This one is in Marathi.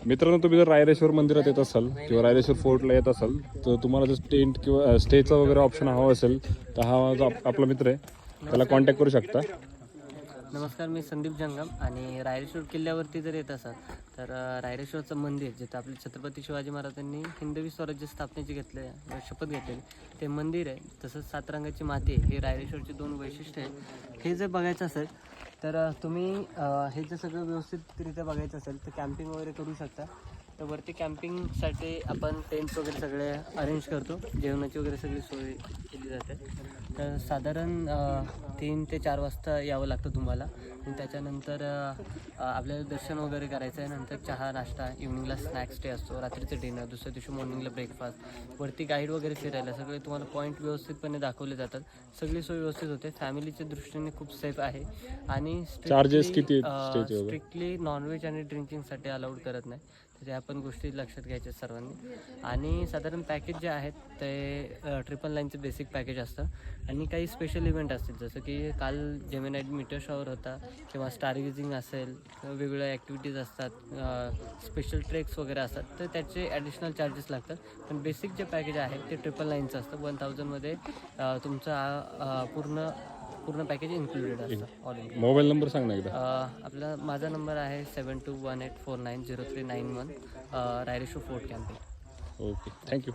मित्रांनो, तुम्ही जर रायरेश्वर मंदिरात येत असाल किंवा रायरेश्वर फोर्टला येत असाल तर तुम्हाला जर टेंट किंवा स्टेचा वगैरे ऑप्शन हवा असेल तर हा जो आपला मित्र आहे त्याला कॉन्टॅक्ट करू शकता. नमस्कार, मी संदीप जंगम. आणि रायरेश्वर किल्ल्यावरती जर येत असाल तर रायरेश्वरचं मंदिर, जिथं आपले छत्रपती शिवाजी महाराजांनी हिंदवी स्वराज्य स्थापनेची शपथ घेतलेली ते मंदिर आहे. तसंच 7 रंगाची माती आहे. हे रायरेश्वरची 2 वैशिष्ट्य आहे. हे जर बघायचं असेल तर तुम्ही हे जर सगळं व्यवस्थितरित्या बघायचं असेल तर कॅम्पिंग वगैरे करू शकता. तर वरती कॅम्पिंगसाठी आपण टेंट्स वगैरे सगळे अरेंज करतो. जेवणाची वगैरे सगळी सोय केली जाते. तर साधारण 3 ते 4 वाजता यावं लागतं तुम्हाला. आणि त्याच्यानंतर आपल्याला दर्शन वगैरे करायचं आहे. नंतर चहा नाश्ता, इव्हनिंगला स्नॅक्स स्टे असतो, रात्रीचं डिनर, दुसऱ्या दिवशी मॉर्निंगला ब्रेकफास्ट. वरती गाईड वगैरे फिरायला सगळे तुम्हाला पॉईंट व्यवस्थितपणे दाखवले जातात. सगळी सोय व्यवस्थित होते. फॅमिलीच्या दृष्टीने खूप सेफ आहे. आणि चार्जेस किती आहेत स्टेचे वगैरे? स्ट्रिक्टली नॉनव्हेज आणि ड्रिंकिंगसाठी अलाउड करत नाही. तर त्या पण गोष्टी लक्षात घ्यायच्या सर्वांनी. आणि साधारण पॅकेज जे आहेत ते 999चं बेसिक पॅकेज असतं. आणि काही स्पेशल इव्हेंट असतील, जसं की काल जेमिनाईट मीटर शॉवर होता किंवा स्टार गेजिंग असेल, वेगवेगळ्या ॲक्टिव्हिटीज असतात, स्पेशल ट्रेक्स वगैरे असतात, तर त्याचे ॲडिशनल चार्जेस लागतात. पण बेसिक जे पॅकेज आहे ते 999चं असतं. 1000मध्ये तुमचं पूर्ण पॅकेज इन्क्लुडेड असतं ऑल इंडिया. मोबाईल नंबर सांग ना एकदा. माझा नंबर आहे 7218490391, Raireshwar fort camping. Okay, thank you.